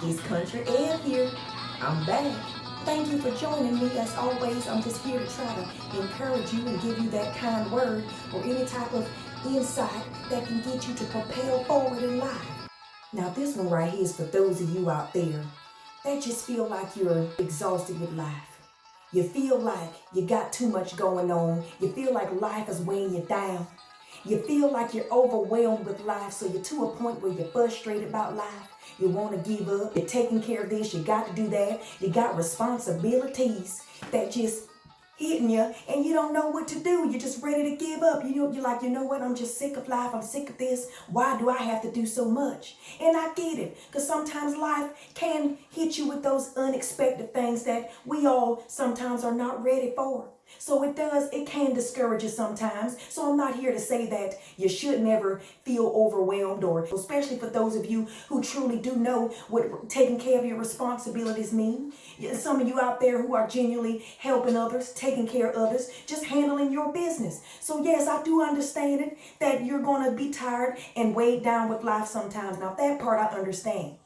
It's Country Ed here. I'm back. Thank you for joining me. As always, I'm just here to try to encourage you and give you that kind word or any type of insight that can get you to propel forward in life. Now, this one right here is for those of you out there that just feel like you're exhausted with life. You feel like you got too much going on. You feel like life is weighing you down. You feel like you're overwhelmed with life, so you're to a point where you're frustrated about life. You want to give up. You're taking care of this. You got to do that. You got responsibilities that just hitting you, and you don't know what to do. You're just ready to give up. You're like, you know what? I'm just sick of life. I'm sick of this. Why do I have to do so much? And I get it, because sometimes life can hit you with those unexpected things that we all sometimes are not ready for. So it can discourage you sometimes. So I'm not here to say that you should never feel overwhelmed, or especially for those of you who truly do know what taking care of your responsibilities mean. Some of you out there who are genuinely helping others, taking care of others, just handling your business. So yes, I do understand it, that you're going to be tired and weighed down with life sometimes. Now that part I understand.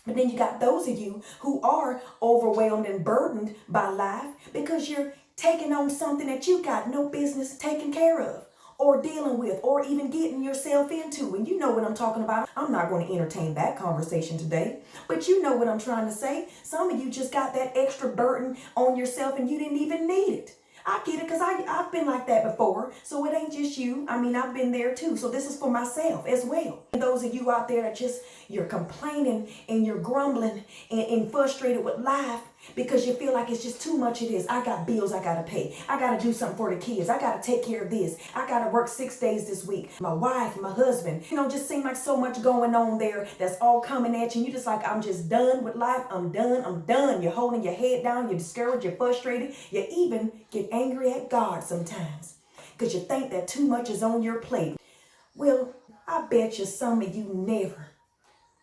But then you got those of you who are overwhelmed and burdened by life because you're taking on something that you got no business taking care of or dealing with or even getting yourself into. And you know what I'm talking about. I'm not going to entertain that conversation today, but you know what I'm trying to say. Some of you just got that extra burden on yourself and you didn't even need it. I get it, because I've been like that before. So it ain't just you. I mean, I've been there too. So this is for myself as well. And those of you out there that you're complaining and you're grumbling and frustrated with life because you feel like it's just too much of this. I got bills I got to pay. I got to do something for the kids. I got to take care of this. I got to work 6 days this week. My wife, my husband, just seem like so much going on there that's all coming at you. And you're just like, I'm just done with life. I'm done. You're holding your head down. You're discouraged. You're frustrated. You even get angry at God sometimes because you think that too much is on your plate. Well, I bet you some of you never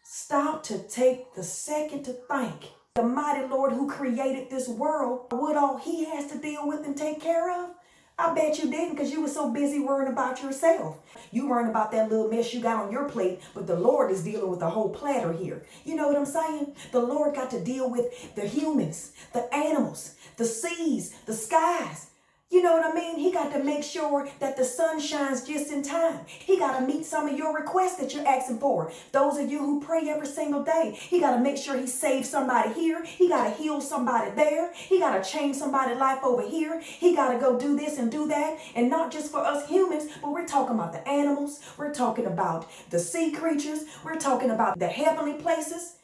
stop to take the second to think the mighty Lord who created this world, what all he has to deal with and take care of. I bet you didn't, because you were so busy worrying about yourself. You worrying about that little mess you got on your plate, but the Lord is dealing with the whole platter here. You know what I'm saying? The Lord got to deal with the humans, the animals, the seas, the skies. You know what I mean? He got to make sure that the sun shines just in time. He got to meet some of your requests that you're asking for. Those of you who pray every single day, he got to make sure he saves somebody here. He got to heal somebody there. He got to change somebody's life over here. He got to go do this and do that. And not just for us humans, but we're talking about the animals. We're talking about the sea creatures. We're talking about the heavenly places.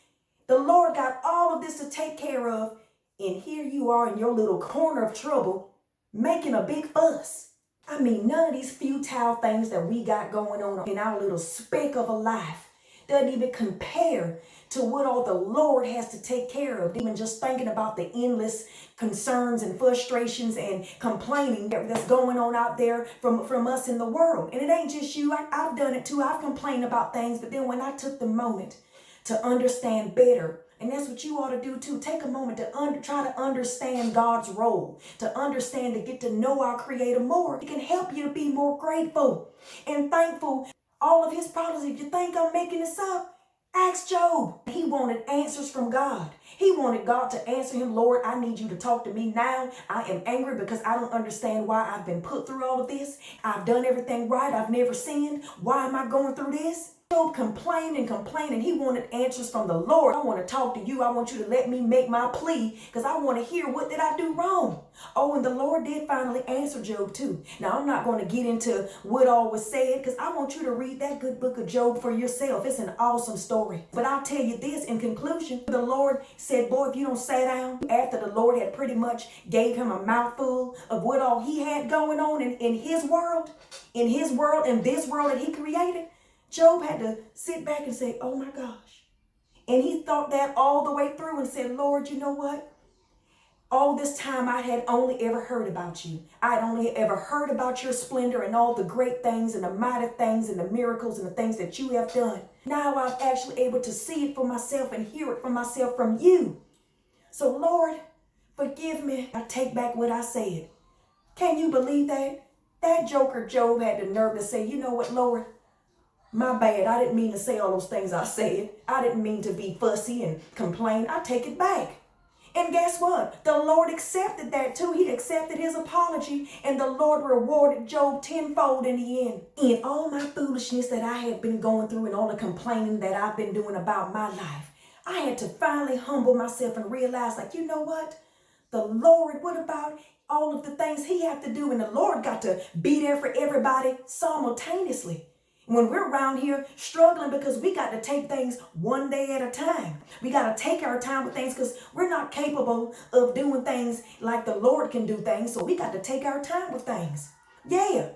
The Lord got all of this to take care of. And here you are in your little corner of trouble, making a big fuss. I mean, none of these futile things that we got going on in our little speck of a life doesn't even compare to what all the Lord has to take care of. Even just thinking about the endless concerns and frustrations and complaining that's going on out there from us in the world. And it ain't just you. I've done it too. I've complained about things, but then when I took the moment to understand better, and that's what you ought to do too. Take a moment to try to understand God's role, to understand, to get to know our Creator more. It can help you to be more grateful and thankful. All of his problems, if you think I'm making this up, ask Job. He wanted answers from God. He wanted God to answer him. Lord, I need you to talk to me now. I am angry because I don't understand why I've been put through all of this. I've done everything right. I've never sinned. Why am I going through this? Job complained and complained, and he wanted answers from the Lord. I want to talk to you. I want you to let me make my plea, because I want to hear, what did I do wrong? Oh, and the Lord did finally answer Job too. Now, I'm not going to get into what all was said, because I want you to read that good book of Job for yourself. It's an awesome story. But I'll tell you this in conclusion. The Lord said, boy, if you don't sit down, after the Lord had pretty much gave him a mouthful of what all he had going on in his world, in this world that he created, Job had to sit back and say, oh my gosh. And he thought that all the way through and said, Lord, you know what? All this time I had only ever heard about you. I had only ever heard about your splendor and all the great things and the mighty things and the miracles and the things that you have done. Now I'm actually able to see it for myself and hear it for myself from you. So Lord, forgive me. I take back what I said. Can you believe that? That joker Job had the nerve to say, you know what, Lord? My bad. I didn't mean to say all those things I said. I didn't mean to be fussy and complain. I take it back. And guess what? The Lord accepted that too. He accepted his apology, and the Lord rewarded Job tenfold in the end. In all my foolishness that I had been going through and all the complaining that I've been doing about my life, I had to finally humble myself and realize, like, you know what? The Lord, what about all of the things he had to do? And the Lord got to be there for everybody simultaneously. When we're around here struggling because we got to take things one day at a time. We got to take our time with things because we're not capable of doing things like the Lord can do things. So we got to take our time with things. Yeah.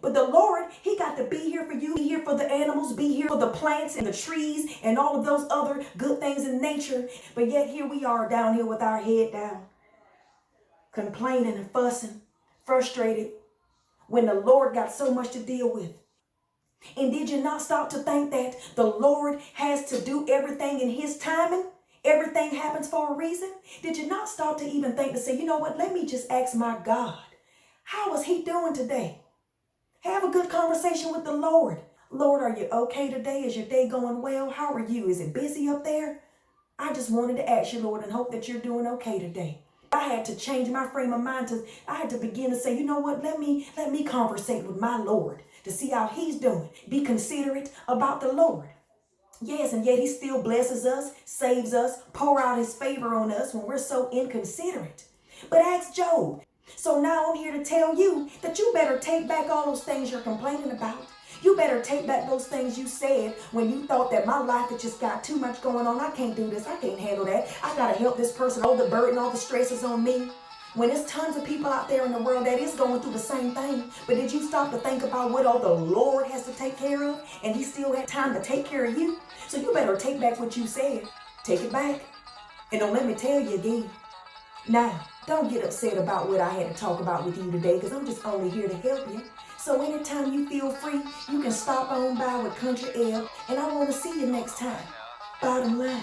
But the Lord, he got to be here for you, be here for the animals, be here for the plants and the trees and all of those other good things in nature. But yet here we are down here with our head down, complaining and fussing, frustrated, when the Lord got so much to deal with. And did you not stop to think that the Lord has to do everything in his timing? Everything happens for a reason. Did you not stop to even think to say, you know what, let me just ask my God, how is he doing today? Have a good conversation with the Lord. Lord, are you okay today? Is your day going well? How are you? Is it busy up there? I just wanted to ask you, Lord, and hope that you're doing okay today. I had to change my frame of mind. I had to begin to say, you know what, let me conversate with my Lord to see how he's doing. Be considerate about the Lord. Yes, and yet he still blesses us, saves us, pour out his favor on us when we're so inconsiderate. But ask Job. So now I'm here to tell you that you better take back all those things you're complaining about. You better take back those things you said when you thought that my life had just got too much going on. I can't do this. I can't handle that. I got to help this person. All the burden, all the stress is on me. When there's tons of people out there in the world that is going through the same thing. But did you stop to think about what all the Lord has to take care of? And he still had time to take care of you. So you better take back what you said. Take it back. And don't let me tell you again. Now, don't get upset about what I had to talk about with you today, because I'm just only here to help you. So anytime you feel free, you can stop on by with Country Air, and I want to see you next time. Bottom line.